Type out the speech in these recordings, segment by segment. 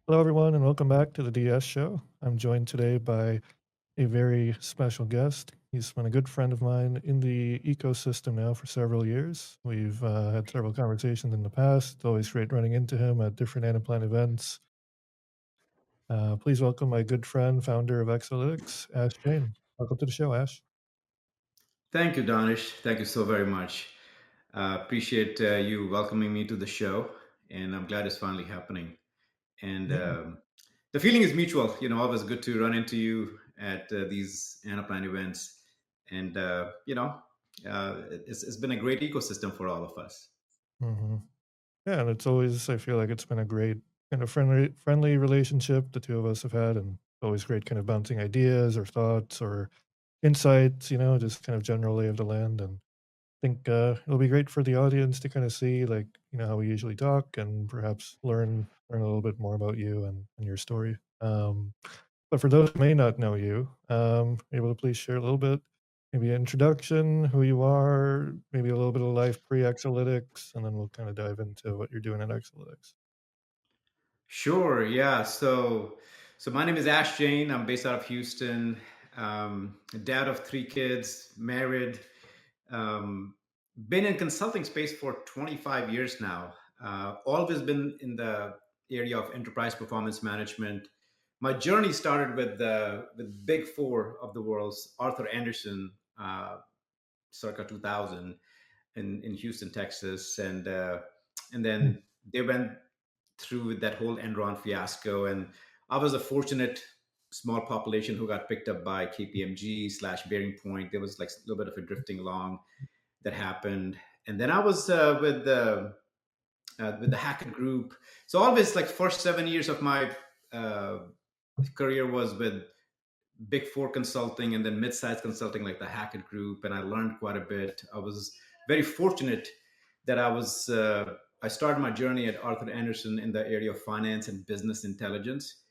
Hello, everyone, and welcome back to the DS Show. I'm joined today by a very special guest. He's been a good friend of mine in the ecosystem now for several years. We've had several conversations in the past. It's always great running into him at different Anaplan events. Please welcome my good friend, founder of Accelytics, Ash Jain. Welcome to the show, Ash. Thank you, Danish. Thank you so very much. Appreciate you welcoming me to the show, and I'm glad it's finally happening. And Yeah. the feeling is mutual. Always good to run into you at these Anaplan events, and it's been a great ecosystem for all of us. hmm Yeah, and it's always, I feel like it's been a great kind of friendly relationship the two of us have had, and always great kind of bouncing ideas or thoughts or insights, just kind of general lay of the land. And I think it'll be great for the audience to kind of see, like, how we usually talk and perhaps learn a little bit more about you and your story. But for those who may not know you, able to please share a little bit, maybe an introduction, who you are, maybe a little bit of life pre-Exalytics, and then we'll kind of dive into what you're doing at Exalytics. Sure. Yeah. So my name is Ash Jain. I'm based out of Houston. A dad of three kids, married. Um, been in consulting space for 25 years now. Always been in the area of enterprise performance management. My journey started with Big Four of the world's Arthur Anderson, circa 2000 in Houston, Texas, and Hmm. then they went through that whole Enron fiasco. And I was a fortunate small population who got picked up by KPMG slash Bearing Point. There was like a little bit of a drifting along that happened. And then I was with the Hackett Group. So always like first 7 years of my uh, career was with Big Four consulting and then mid-sized consulting like the Hackett Group, and I learned quite a bit. I was very fortunate that I started my journey at Arthur Anderson in the area of finance and business intelligence,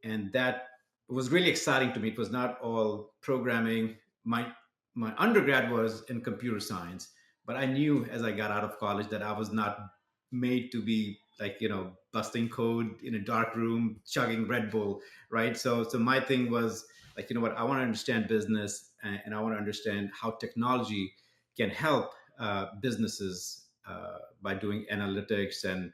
and that was really exciting to me. It was not all programming. My undergrad was in computer science, but I knew as I got out of college that I was not made to be like busting code in a dark room chugging Red Bull, right? So my thing was like, you know what, I want to understand business, and I want to understand how technology can help businesses by doing analytics and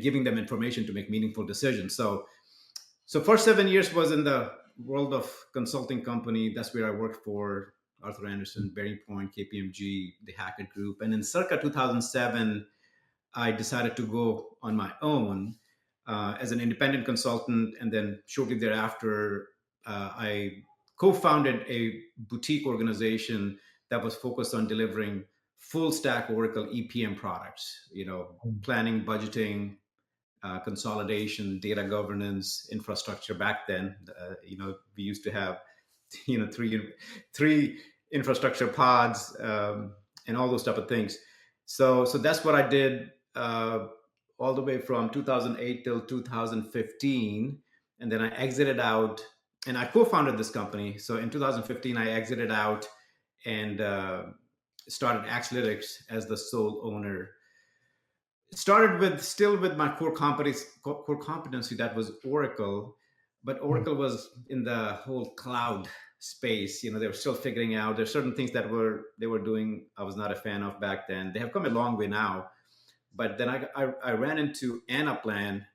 giving them information to make meaningful decisions. So first 7 years was in the world of consulting company. That's where I worked for Arthur Andersen, Bearing Point, KPMG, the Hackett Group. And in circa 2007, I decided to go on my own as an independent consultant. And then shortly thereafter, I co founded a boutique organization that was focused on delivering full stack Oracle EPM products, planning, budgeting, consolidation, data governance, infrastructure. Back then, we used to have, three infrastructure pods, and all those type of things. So that's what I did all the way from 2008 till 2015, and then I exited out, and I co-founded this company. So in 2015, I exited out and started Accelytics as the sole owner. It started with still with my core competency that was Oracle, but Hmm. Oracle was in the whole cloud space. They were still figuring out. There's certain things that they were doing I was not a fan of back then. They have come a long way now, but then I ran into Anaplan,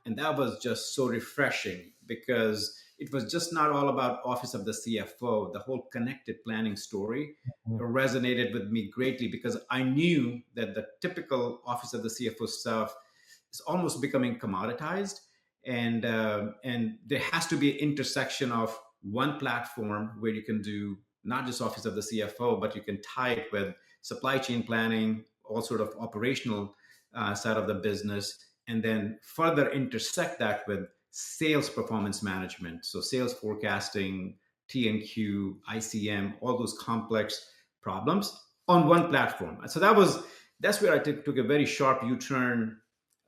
and that was just so refreshing because it was just not all about Office of the CFO. The whole connected planning story Hmm. resonated with me greatly because I knew that the typical Office of the CFO stuff is almost becoming commoditized, and there has to be an intersection of one platform where you can do not just Office of the CFO, but you can tie it with supply chain planning, all sort of operational side of the business, and then further intersect that with sales performance management. So sales forecasting, TNQ, ICM, all those complex problems on one platform. So that's where I took a very sharp U-turn.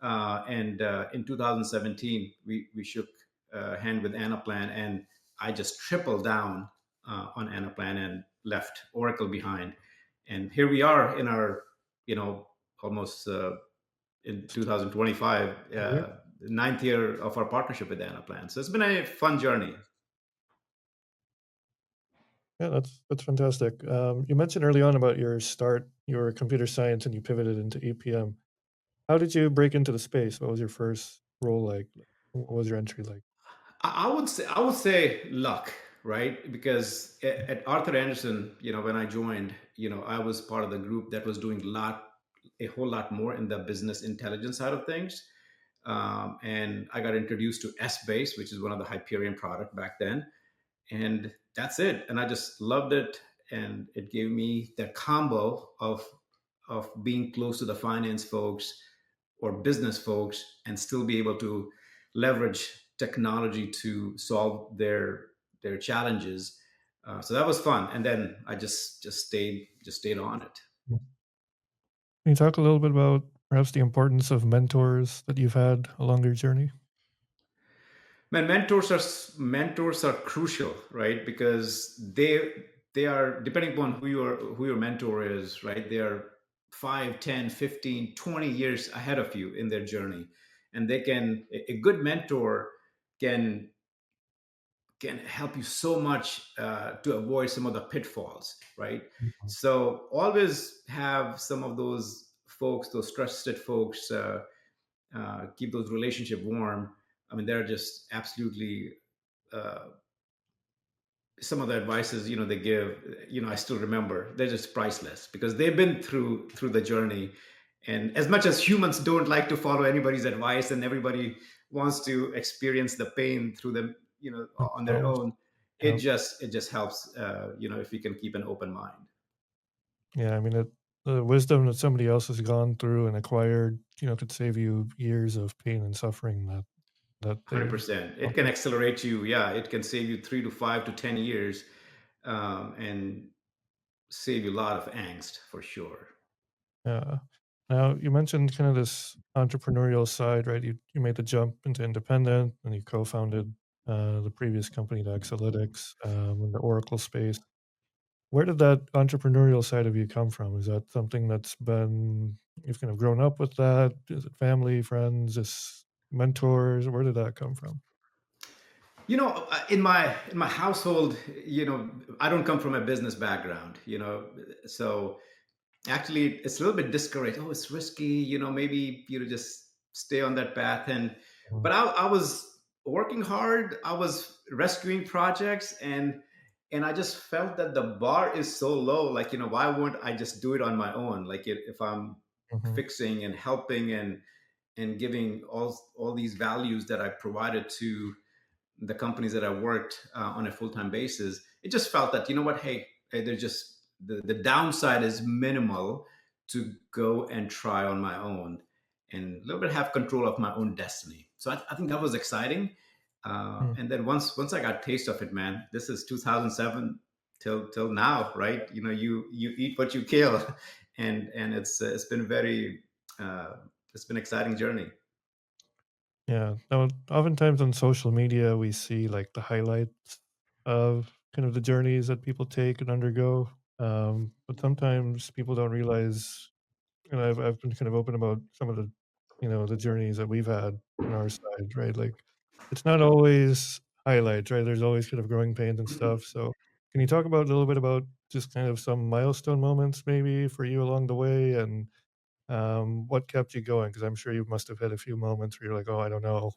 And in 2017, we shook hand with Anaplan, and I just tripled down on Anaplan and left Oracle behind. And here we are in our, almost in 2025. Great. ninth year of our partnership with Anaplan. So it's been a fun journey. Yeah, that's fantastic. You mentioned early on about your start. You were computer science and you pivoted into EPM. How did you break into the space? What was your first role like? What was your entry like? I would say luck, right? Because at Arthur Anderson, when I joined, I was part of the group that was doing a whole lot more in the business intelligence side of things. And I got introduced to S-Base, which is one of the Hyperion product back then, and that's it. And I just loved it, and it gave me the combo of being close to the finance folks or business folks and still be able to leverage technology to solve their challenges. So that was fun, and then I just stayed on it. Can you talk a little bit about perhaps the importance of mentors that you've had along your journey? Man, mentors are crucial, right? Because they are, depending upon who your mentor is, right? They are 5, 10, 15, 20 years ahead of you in their journey, and a good mentor can can help you so much to avoid some of the pitfalls, right? Mhm. So always have some of those folks, those trusted folks. Keep those relationship warm. I mean, they're just absolutely uh, some of the advices they give. I still remember they're just priceless because they've been through the journey. And as much as humans don't like to follow anybody's advice and everybody wants to experience the pain through them, on their So, own, it yeah, just helps. If you can keep an open mind. yeah. I mean, the wisdom that somebody else has gone through and acquired, could save you years of pain and suffering that they've 100%. gone It can through. accelerate you. Yeah, it can save you 3 to 5 to 10 years, and save you a lot of angst for sure. Yeah. Now you mentioned kind of this entrepreneurial side, right? You made the jump into independent, and you co-founded the previous company, the Accelytics, in the Oracle space. Where did that entrepreneurial side of you come from? Is that something that's been you've kind of grown up with that? Is it family, friends, just mentors? Where did that come from? In my household, I don't come from a business background, so actually it's a little bit discouraged. Oh, it's risky, maybe just stay on that path. And Mhm, but I was working hard. I was rescuing projects, and I just felt that the bar is so low. Like, why won't I just do it on my own? Like, if I'm mhm, fixing and helping and giving all these values that I provided to the companies that I worked on a full time basis, it just felt that, what, hey, there's just the downside is minimal to go and try on my own and a little bit have control of my own destiny. So I think that was exciting. mm. And then once I got taste of it, man, this is 2007 till now, right? You eat what you kill, and it's been very it's been an exciting journey. Yeah. Now, oftentimes on social media, we see like the highlights of kind of the journeys that people take and undergo. But sometimes people don't realize, I've been kind of open about some of the, the journeys that we've had on our side, right? Like, it's not always highlights, right? There's always kind of growing pains and stuff. So, can you talk about a little bit about just kind of some milestone moments maybe for you along the way and what kept you going? Because I'm sure you must have had a few moments where you're like, oh, I don't know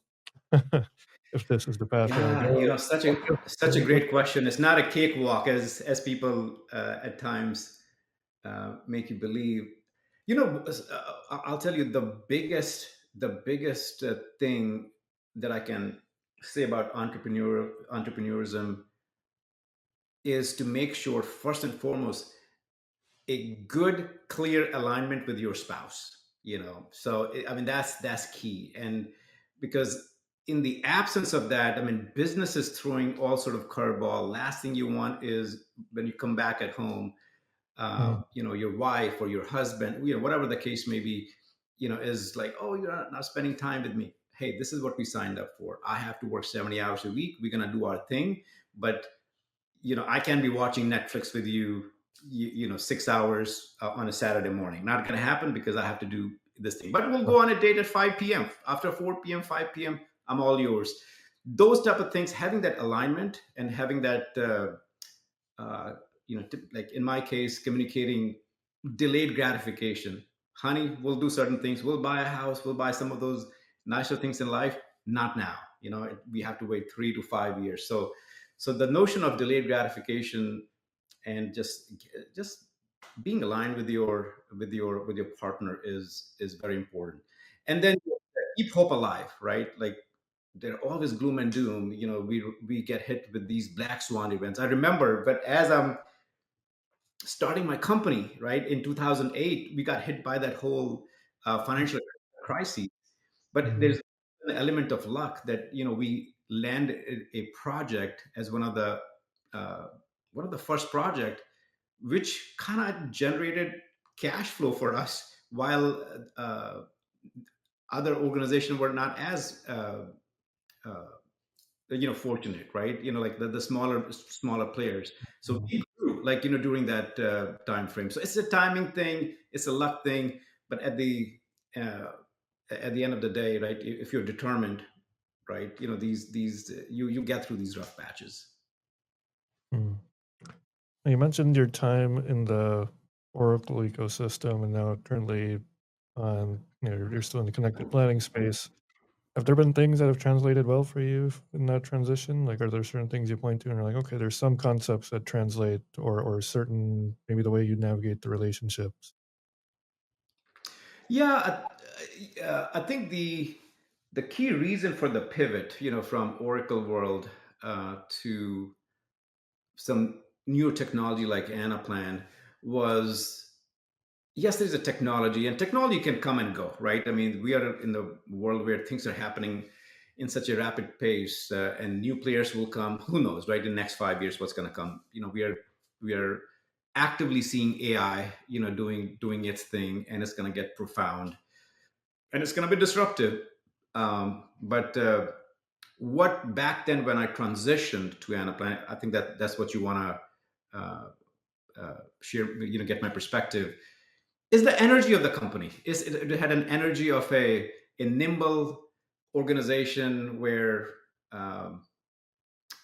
if this is the path I want to Yeah, go. such What a kept, such a what great question. It's not a cakewalk as people at times make you believe. I'll tell you the biggest thing that I can say about entrepreneurism is to make sure, first and foremost, a good clear alignment with your spouse. So I mean, that's key. And because in the absence of that, I mean, business is throwing all sort of curveball. Last thing you want is when you come back at home, mm, your wife or your husband, whatever the case may be, is like, oh, you're not spending time with me. Hey, this is what we signed up for. I have to work 70 hours a week. We're going to do our thing. But I can be watching Netflix with you, 6 hours on a Saturday morning. Not going to happen because I have to do this thing. But we'll Right. go on a date at 5 p.m. After 4 p.m., 5 p.m., I'm all yours. Those type of things, having that alignment and having that, like in my case, communicating delayed gratification. Honey, we'll do certain things. We'll buy a house. We'll buy some of those nicer things in life. Not now. We have to wait 3 to 5 years. So the notion of delayed gratification and just being aligned with your partner is very important. And then keep hope alive, right? Like they're always gloom and doom. We get hit with these black swan events. I remember, but as I'm starting my company, right, in 2008, we got hit by that whole financial crisis. But Mhm. there's an element of luck that we land a project as uh, one of the first project, which kind of generated cash flow for us, while other organizations were not as uh, fortunate, right? Like the smaller players. So Mhm. we grew, like, during that time frame. So it's a timing thing, it's a luck thing. But uh, at the end of the day, right, if you're determined, right, these you get through these rough patches. Mm. Now, you mentioned your time in the Oracle ecosystem, and now currently, you're still in the connected planning space. Have there been things that have translated well for you in that transition? Like, are there certain things you point to and you're like, okay, there's some concepts that translate, or certain maybe the way you navigate the relationships? Yeah, I think the key reason for the pivot, from Oracle world to some new technology like Anaplan was, yes, there's a technology, and technology can come and go, right? I mean, we are in the world where things are happening in such a rapid pace, and new players will come. Who knows, right? In the next 5 years, what's going to come? We are actively seeing AI, doing its thing, and it's going to get profound, and it's going to be disruptive. But what back then when I transitioned to Anaplan, I think that's what you want to share, get my perspective, is the energy of the company. It had an energy of a nimble organization where um,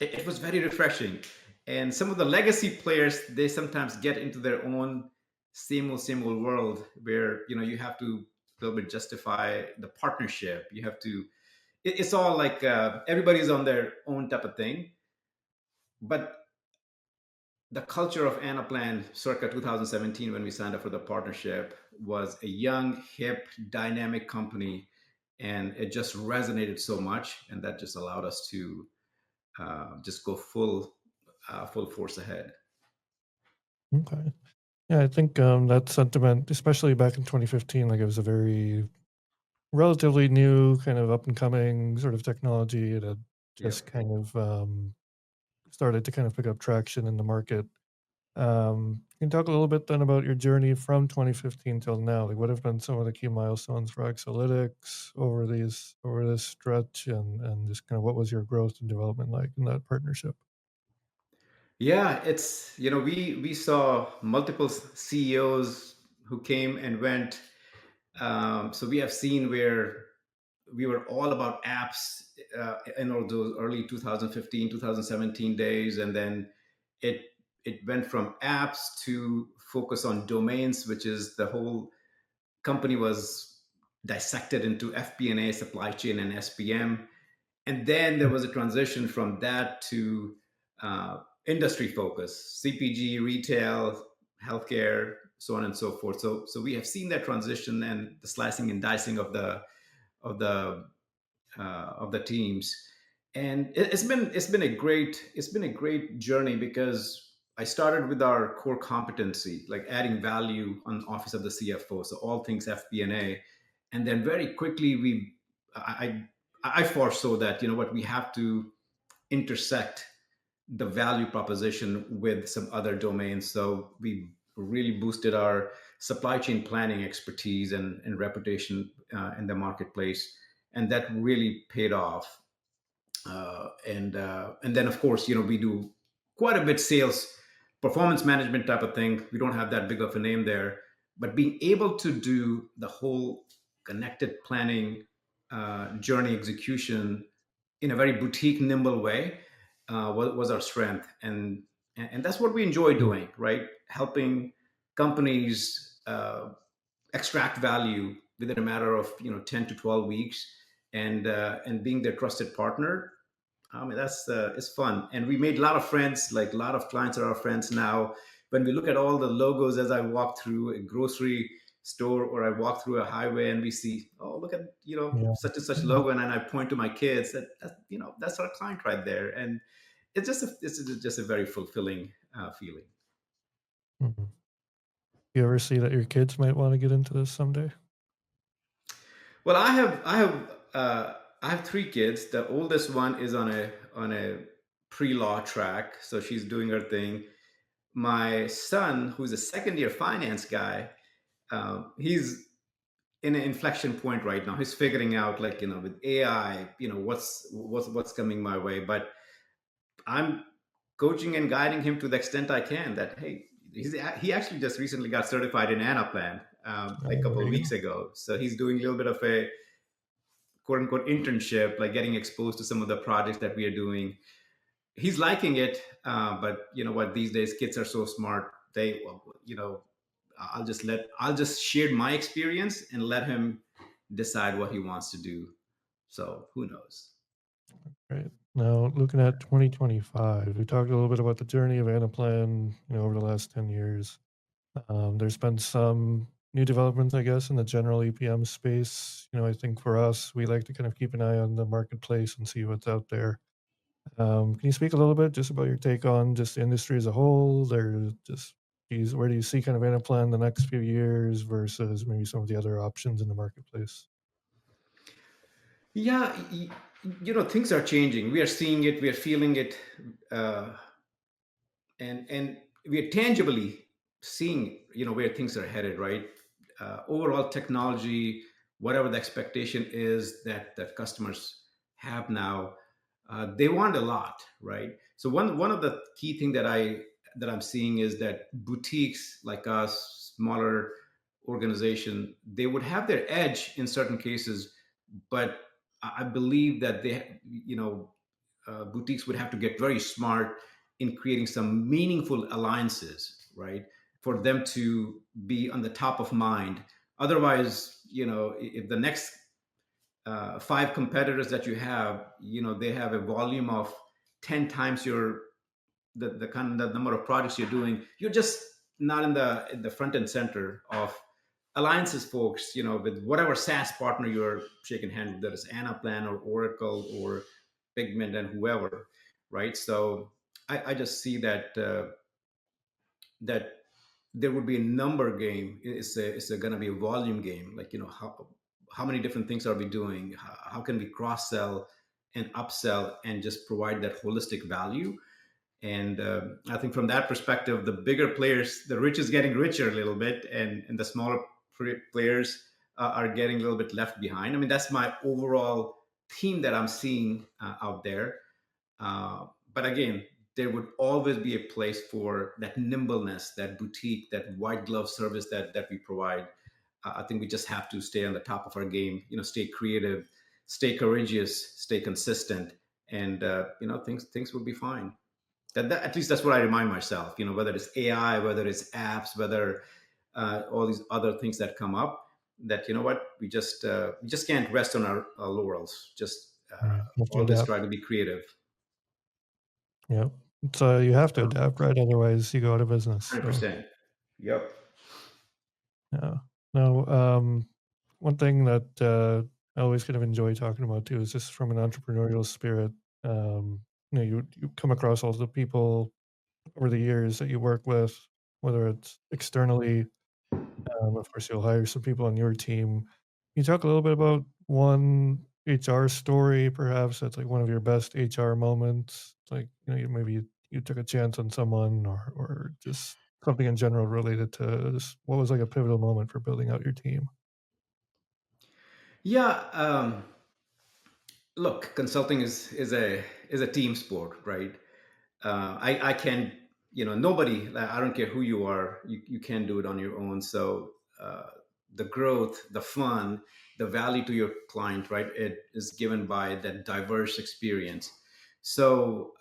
it was very refreshing. And some of the legacy players, they sometimes get into their own same old world where you have to a little bit justify the partnership. You have to. It's all like everybody's on their own type of thing. But the culture of Anaplan circa 2017, when we signed up for the partnership, was a young, hip, dynamic company, and it just resonated so much, and that just allowed us to just go full force ahead. Okay. Yeah, I think that sentiment, especially back in 2015, like it was a very relatively new kind of up and coming sort of technology. It had just Yep. kind of started to kind of pick up traction in the market. Can you talk a little bit then about your journey from 2015 till now? Like, what have been some of the key milestones for Accelytics over this stretch, and just kind of what was your growth and development like in that partnership? Yeah, it's we saw multiple CEOs who came and went. So we have seen where we were all about apps in all those early 2015, 2017 days, and then it it went from apps to focus on domains, which is the whole company was dissected into FP&A, supply chain, and SPM. And then there was a transition from that to industry focus, CPG, retail, healthcare, so on and so forth. So we have seen that transition and the slicing and dicing of the of the teams, and it's been a great journey, because I started with our core competency, like adding value on office of the CFO, so all things FP&A, and then very quickly I foresaw that what we have to intersect the value proposition with some other domains. So we really boosted our supply chain planning expertise and reputation in the marketplace, and that really paid off. And then of course we do quite a bit sales, performance management type of thing. We don't have that big of a name there, but being able to do the whole connected planning, journey execution in a very boutique, nimble way was our strength, and that's what we enjoy Mm. doing, right? Helping companies extract value within a matter of 10 to 12 weeks, and being their trusted partner. I mean, that's it's fun, and we made a lot of friends. Like a lot of clients are our friends now. When we look at all the logos as I walk through a grocery store or I walk through a highway and we see, oh, look at Yeah. such and such Yeah. logo, and then I point to my kids that's our client right there, and it's just a very fulfilling feeling. Mhm. You ever see that your kids might want to get into this someday? Well, I have three kids. The oldest one is on a pre-law track, so she's doing her thing. My son, who's a second year finance guy, he's in an inflection point right now. He's figuring out, like, with AI, what's coming my way. But I'm coaching and guiding him to the extent I can. That, hey, he actually just recently got certified in Anaplan, like a Oh, couple there of you weeks go. ago. So he's doing a little bit of a quote unquote internship, like getting exposed to some of the projects that we are doing. He's liking it, but you know what? These days, kids are so smart. I'll just share my experience and let him decide what he wants to do. So who knows? Right. Now, looking at 2025, we talked a little bit about the journey of Anaplan, over the last 10 years. There's been some new developments, I guess, in the general EPM space. I think for us, we like to kind of keep an eye on the marketplace and see what's out there. Can you speak a little bit just about your take on just the industry as a whole? There's just, where do you see kind of Anaplan the next few years versus maybe some of the other options in the marketplace? Yeah, things are changing. We are seeing it. We are feeling it. Uh, and we are tangibly seeing where things are headed, right? Overall technology, whatever the expectation is that customers have now, they want a lot, right? So one of the key thing that I'm seeing is that boutiques like us, smaller organization, they would have their edge in certain cases, but I believe that boutiques would have to get very smart in creating some meaningful alliances, right? For them to be on the top of mind. Otherwise, if the next five competitors that you have, they have a volume of 10 times the kind of the number of projects you're doing, you're just not in the front and center of alliances, folks. With whatever SaaS partner you're shaking hands with, that is Anaplan or Oracle or Pigment and whoever, right? So I just see that there would be a number game. It's going to be a volume game. Like, how many different things are we doing? How can we cross sell and upsell and just provide that holistic value? And I think from that perspective, the bigger players, the rich is getting richer a little bit, and the smaller players are getting a little bit left behind. I mean, that's my overall theme that I'm seeing out there. But again, there would always be a place for that nimbleness, that boutique, that white glove service that we provide. I think we just have to stay on the top of our game. Stay creative, stay courageous, stay consistent, and things will be fine. That at least that's what I remind myself. Whether it's AI, whether it's apps, whether all these other things that come up. That, what, we just can't rest on our laurels. Just Right. You have to always adapt. try to be creative. Yep. So you have to adapt, right? Otherwise, you go out of business. So 100%. Yep. yeah. Now, one thing that I always kind of enjoy talking about too is just from an entrepreneurial spirit. You come across all the people over the years that you work with, whether it's externally. Of course, you'll hire some people on your team. Can you talk a little bit about one HR story, perhaps that's like one of your best HR moments? Like, maybe you took a chance on someone, or just something in general related to this. What was like a pivotal moment for building out your team? Yeah. Look, consulting is a team sport, right? I can, nobody. I don't care who you are. You can't do it on your own. So the growth, the fun, the value to your client, right? It is given by that diverse experience. So,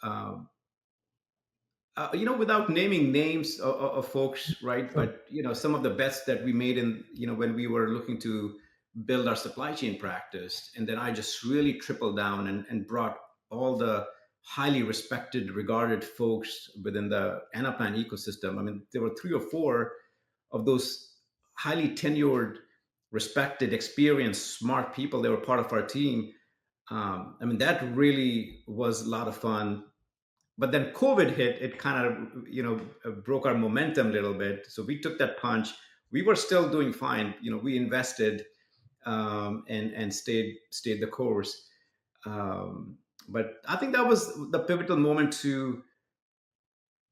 without naming names of folks, right? Sure. But some of the bets that we made in, when we were looking to build our supply chain practice, and then I just really tripled down and brought all the highly respected, regarded folks within the Anaplan ecosystem. I mean, there were three or four of those highly tenured, respected, experienced, smart people. They were part of our team. I mean, that really was a lot of fun. But then COVID hit. It kind of broke our momentum a little bit. So we took that punch. We were still doing fine. We invested, and stayed the course. But I think that was the pivotal moment to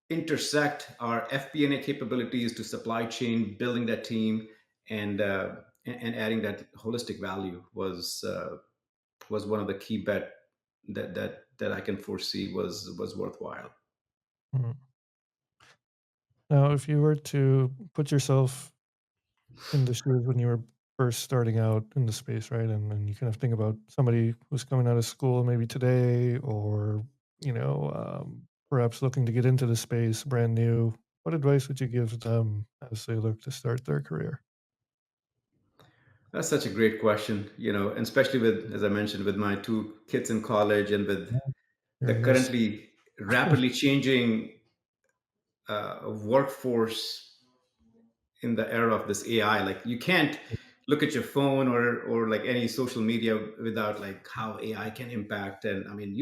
intersect our FP&A capabilities to supply chain, building that team, and adding that holistic value was one of the key bet that I can foresee was worthwhile. Mhm. Now, if you were to put yourself in the shoes when you were first starting out in the space, right? And you kind of think about somebody who's coming out of school maybe today or, perhaps looking to get into the space brand new. What advice would you give them as they look to start their career? That's such a great question, and especially with, as I mentioned, with my two kids in college and with Yeah, you're the in this. currently rapidly changing workforce in the era of this AI. Like, you can't look at your phone or like any social media without like how AI can impact. And I mean,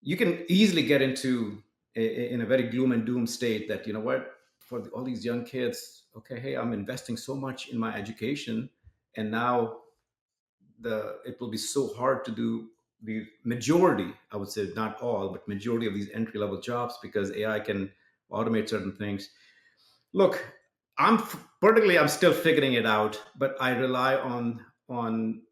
you can easily get into in a very gloom and doom state that, what, for all these young kids, okay, hey, I'm investing so much in my education, and now the it will be so hard to do the majority, I would say not all, but majority of these entry level jobs because AI can automate certain things. Look, particularly I'm still figuring it out, but I rely on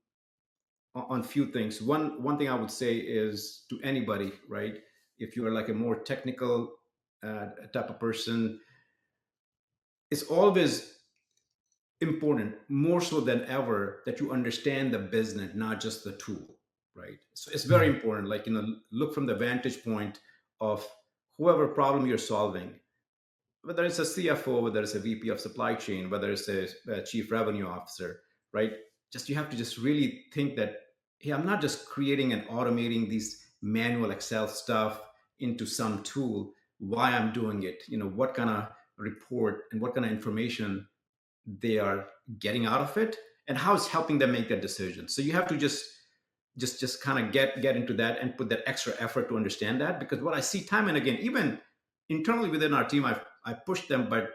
few things. One thing I would say is to anybody, right? If you are like a more technical type of person, it's always important, more so than ever, that you understand the business, not just the tool, right? So it's very Mhm. important. Like, look from the vantage point of whoever problem you're solving, whether it's a CFO, whether it's a VP of supply chain, whether it's a chief revenue officer, right? Just you have to just really think that, hey, I'm not just creating and automating these manual Excel stuff into some tool. Why I'm doing it? What kind of report and what kind of information they are getting out of it, and how it's helping them make that decision. So you have to just kind of get into that and put that extra effort to understand that, because what I see time and again, even internally within our team, I push them, but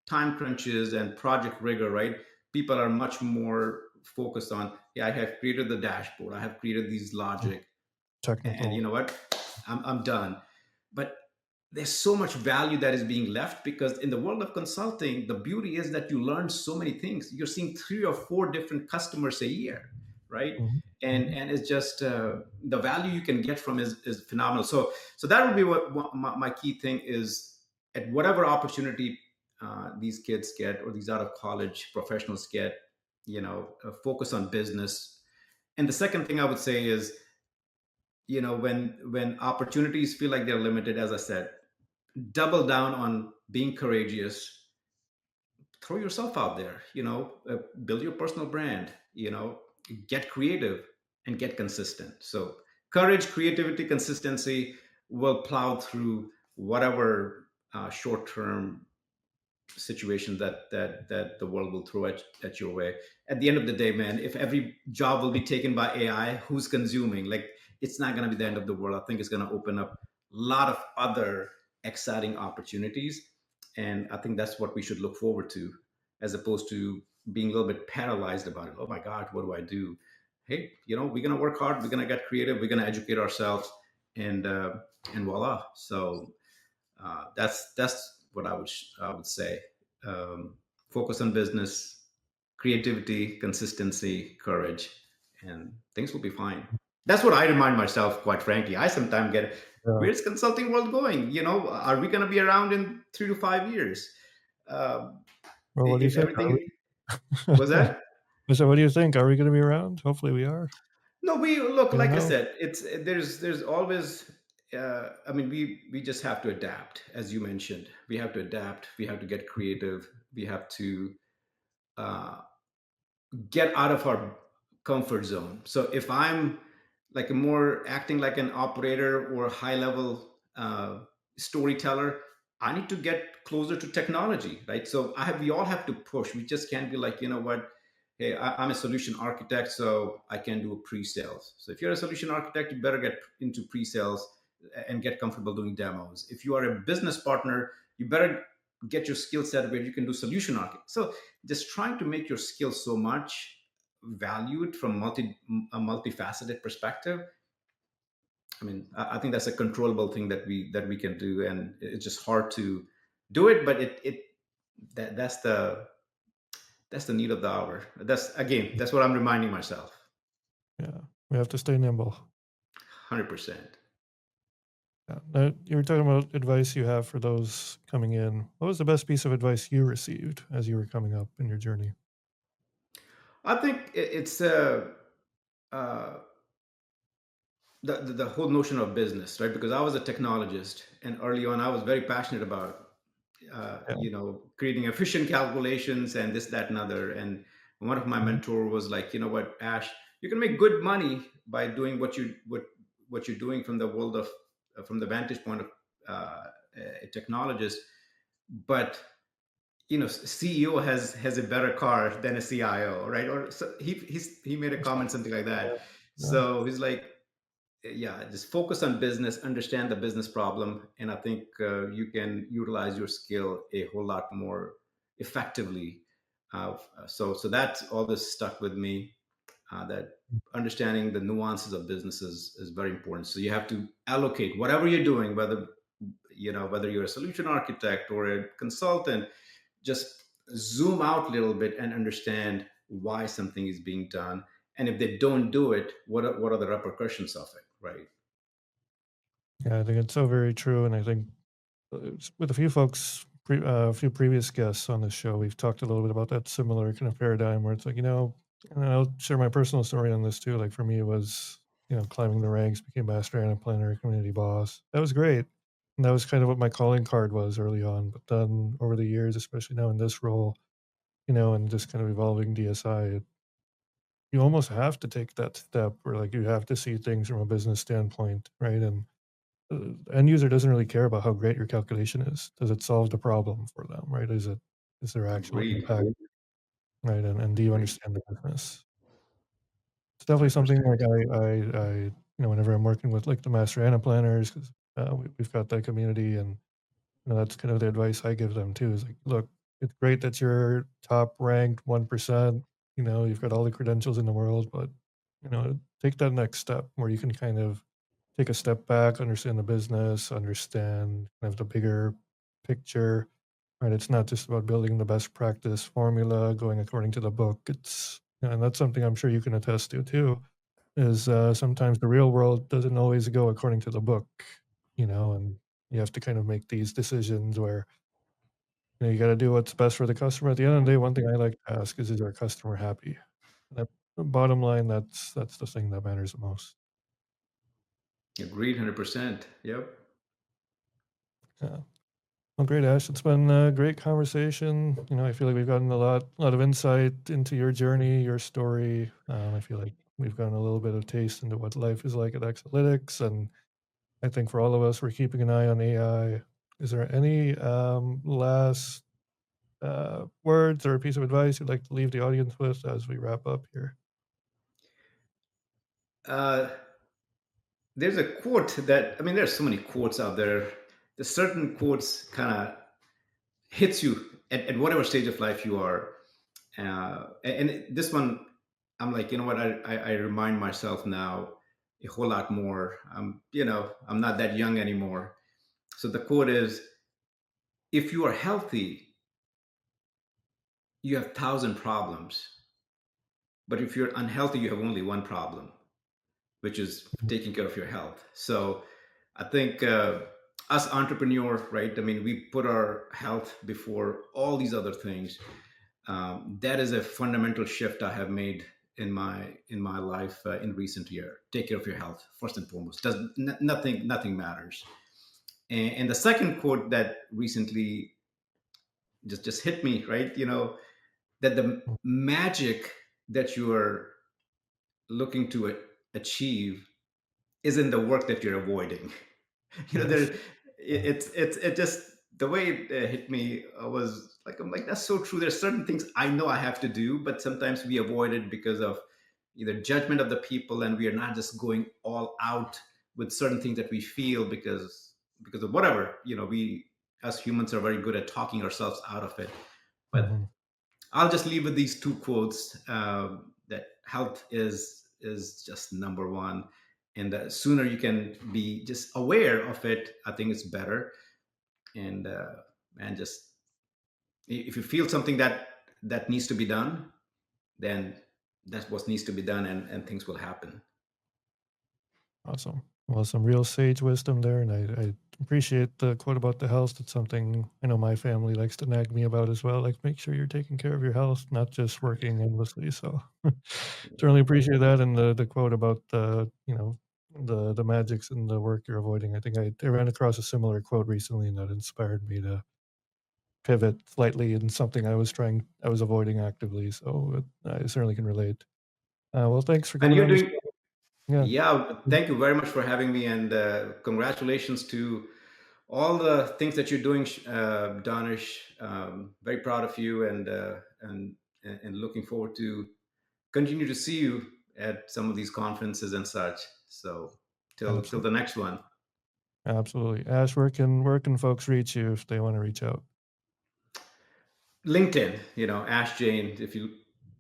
time crunches and project rigor, right? People are much more focused on, yeah, I have created the dashboard, I have created these Mm. logic, and you Technical. know what, I'm done. But there's so much value that is being left, because in the world of consulting, the beauty is that you learn so many things. You're seeing three or four different customers a year, right? Mhm. and Mhm. and it's just the value you can get from is phenomenal. So that would be what my key thing is. At whatever opportunity these kids get, or these out of college professionals get, focus on business. And the second thing I would say is, when opportunities feel like they're limited, as I said, double down on being courageous. Throw yourself out there, build your personal brand, get creative and get consistent. So courage, creativity, consistency will plow through whatever short term situation that the world will throw at your way. At the end of the day, man, if every job will be taken by AI, who's consuming? Like, it's not going to be the end of the world. I think it's going to open up a lot of other exciting opportunities, and I think that's what we should look forward to, as opposed to being a little bit paralyzed about it. Oh my god, what do I do? Hey, we're going to work hard, we're going to get creative, we're going to educate ourselves, and voila. So that's what I would say. Um, Focus on business, creativity, consistency, courage, and things will be fine. That's what I remind myself. Quite frankly, I sometimes get, Yeah. where's consulting world going? Are we going to be around in 3 to 5 years? Uh, Well, what do you if think? Are we? everything. Was that? So, what do you think? Are we going to be around? Hopefully, we are. No, we look, You don't like I know. said, it's there's always. I mean, we just have to adapt, as you mentioned. We have to adapt. We have to get creative. We have to uh, get out of our comfort zone. So if I'm like a more acting like an operator or a high level storyteller, I need to get closer to technology, right? So we all have to push. We just can't be like, you know what? Hey, I'm a solution architect, so I can do pre-sales. So if you're a solution architect, you better get into pre-sales and get comfortable doing demos. If you are a business partner, you better get your skill set where you can do solution architect. So just trying to make your skill so much valued from a multifaceted perspective. I mean, I think that's a controllable thing that we can do, and it's just hard to do it. But that's the need of the hour. That's what I'm reminding myself. Yeah, we have to stay nimble. 100%. Yeah. Now, you were talking about advice you have for those coming in. What was the best piece of advice you received as you were coming up in your journey? I think it's uh, the whole notion of business, right? Because I was a technologist, and early on, I was very passionate about Yeah. creating efficient calculations and this, that, and other. And one of my Mhm. mentor was like, you know what, Ash, you can make good money by doing what you're doing from the world of from the vantage point of a technologist, but CEO has a better car than a CIO, right? Or so he made a comment something like Yeah. that. Yeah. So he's like, yeah, just focus on business, understand the business problem, and I think you can utilize your skill a whole lot more effectively. So that always stuck with me. That understanding the nuances of business is very important. So you have to allocate whatever you're doing, whether you're a solution architect or a consultant, just zoom out a little bit and understand why something is being done, and if they don't do it, what are the repercussions of it, right? Yeah, I think it's so very true, and I think with a few folks, a few previous guests on this show, we've talked a little bit about that similar kind of paradigm where it's like, and I'll share my personal story on this too. Like for me, it was, climbing the ranks, became master Anaplanner, community boss. That was great. And that was kind of what my calling card was early on. But then over the years, especially now in this role, and just kind of evolving DSI, you almost have to take that step where like you have to see things from a business standpoint, right? And the end user doesn't really care about how great your calculation is. Does it solve the problem for them, right? Is there actual Agreed. impact, right? And do you Agreed. understand the business? It's definitely something 100%. like whenever I'm working with like the master Ana planners, because we've got that community, and that's kind of the advice I give them too. Is like, look, it's great that you're top ranked 1%. You've got all the credentials in the world, but take that next step where you can kind of take a step back, understand the business, understand kind of the bigger picture, right? It's not just about building the best practice formula, going according to the book. And that's something I'm sure you can attest to too, is sometimes the real world doesn't always go according to the book, and you have to kind of make these decisions where, you got to do what's best for the customer. At the end of the day, one thing I like to ask is our customer happy? That bottom line, that's the thing that matters the most. Agreed. 100%. Yep. Yeah. Well, great, Ash. It's been a great conversation. I feel like we've gotten a lot of insight into your journey, your story. I feel like we've gotten a little bit of taste into what life is like at Accelytics, and I think for all of us, we're keeping an eye on AI. Is there any last words or a piece of advice you'd like to leave the audience with as we wrap up here? uh, there's a quote that, I mean, there's so many quotes out there. There's certain quotes kind of hits you at whatever stage of life you are. And this one, I'm like, you know what? I remind myself now a whole lot more. I'm not that young anymore. So the quote is, if you are healthy, you have 1,000 problems. But if you're unhealthy, you have only one problem, which is taking care of your health. So I think us entrepreneurs, right? I mean, we put our health before all these other things. That is a fundamental shift I have made in my life in recent year. Take care of your health first and foremost. Nothing matters. And the second quote that recently just hit me, right? That the Mm. magic that you are looking to achieve is in the work that you're avoiding. There, Yes. Yeah. it just the way it hit me was like, I'm like, that's so true. There's certain things I know I have to do, but sometimes we avoid it because of either judgment of the people, and we are not just going all out with certain things that we feel because of whatever. We as humans are very good at talking ourselves out of it. But Hmm. I'll just leave with these two quotes, that health is just number one, and the sooner you can be just aware of it, I think it's better. And just if you feel something that needs to be done, then that's what needs to be done, and things will happen. Awesome. Well, some real sage wisdom there, and I appreciate the quote about the health. It's something I know my family likes to nag me about as well. Like, make sure you're taking care of your health, not just working endlessly. So, certainly appreciate that. And the quote about the magics and the work you're avoiding. I think I ran across a similar quote recently, and that inspired me to pivot slightly in something I was avoiding actively. So I certainly can relate. Well, thanks for And coming you're on the doing, show. Yeah, yeah, thank you very much for having me, and congratulations to all the things that you're doing, Danish. Very proud of you, and looking forward to continue to see you at some of these conferences and such. So till the absolutely. next one. Absolutely. Ash, where can folks reach you if they want to reach out? LinkedIn, Ash Jain. If you,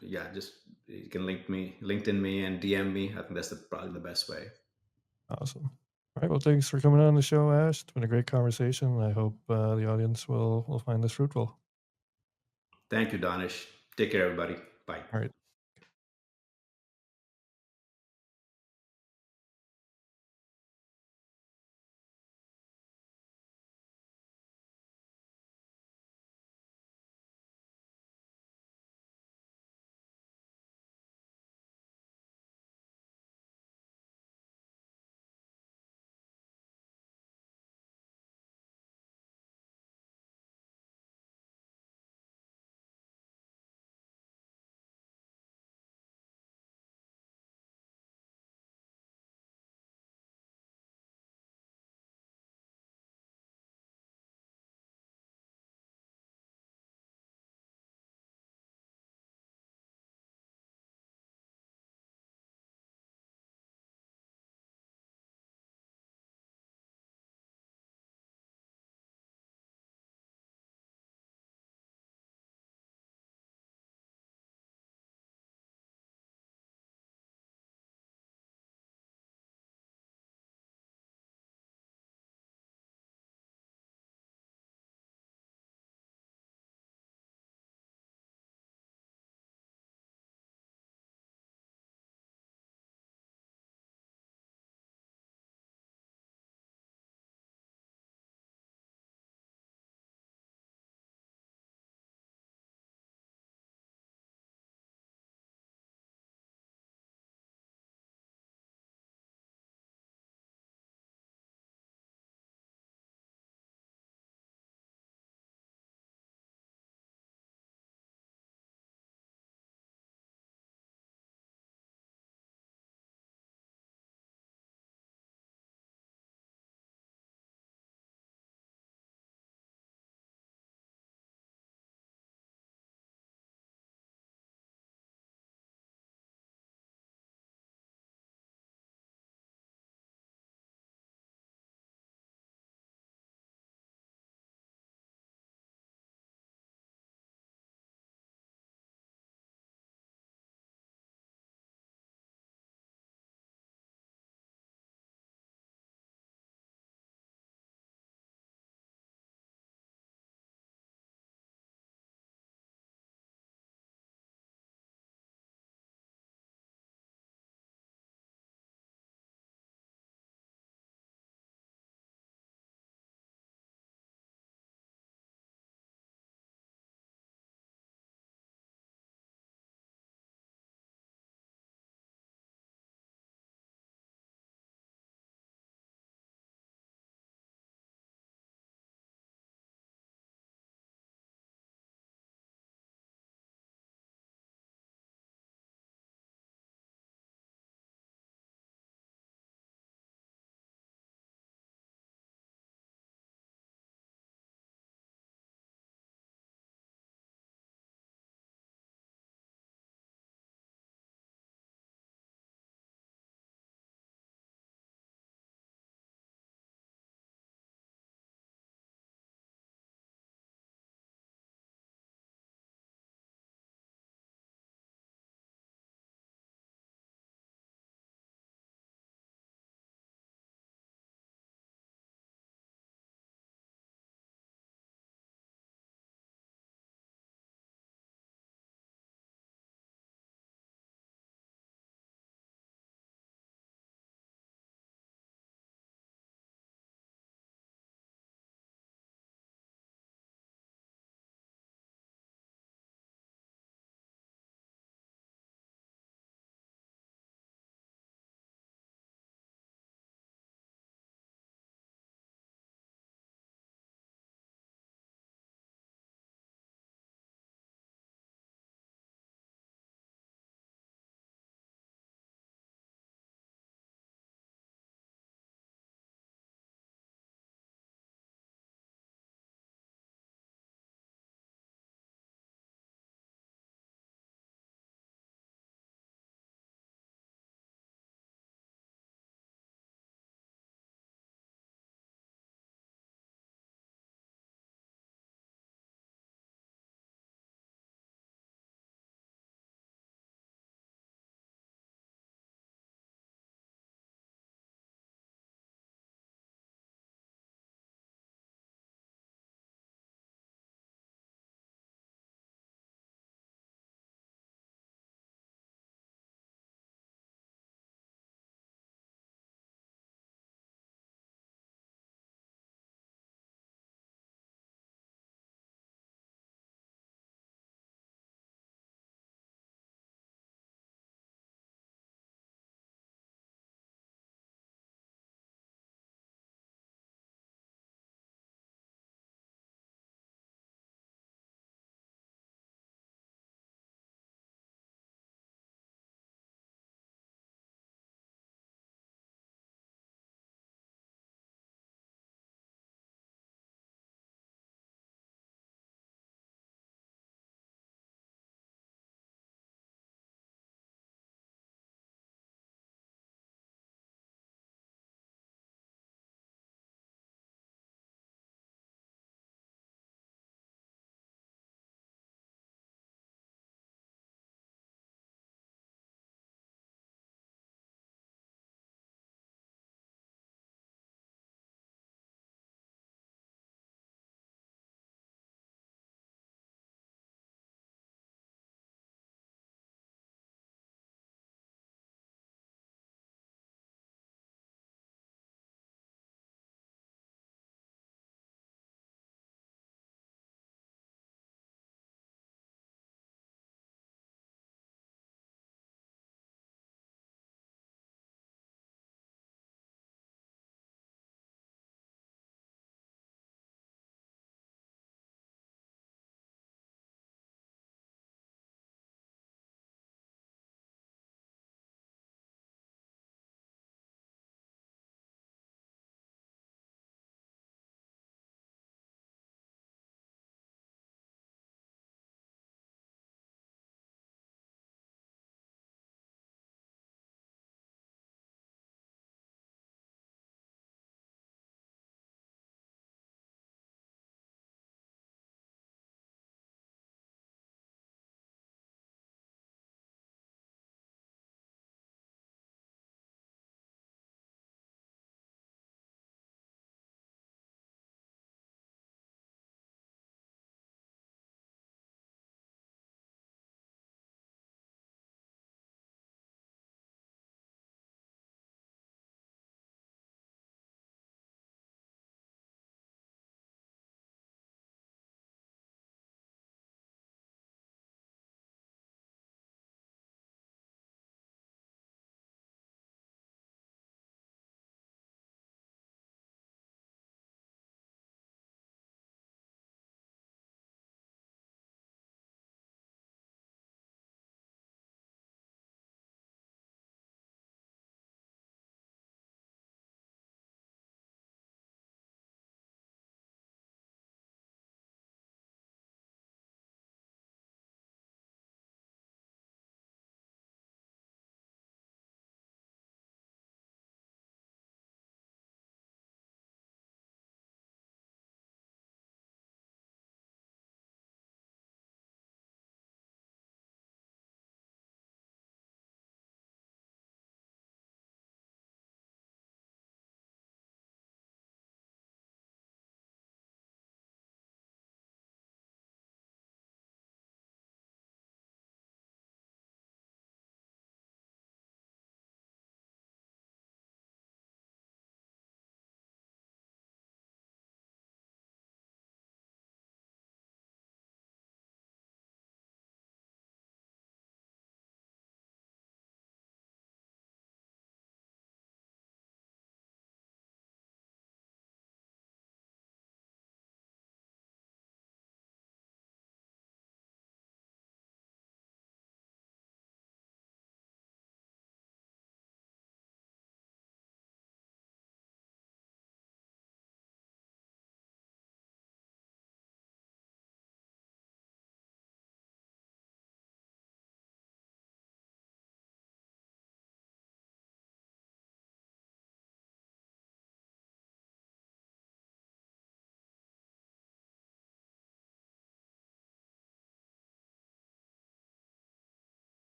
yeah, just you can LinkedIn me, and DM me. I think that's probably the best way. Awesome. All right. Well, thanks for coming on the show, Ash. It's been a great conversation. I hope the audience will find this fruitful. Thank you, Danish. Take care, everybody. Bye. All right.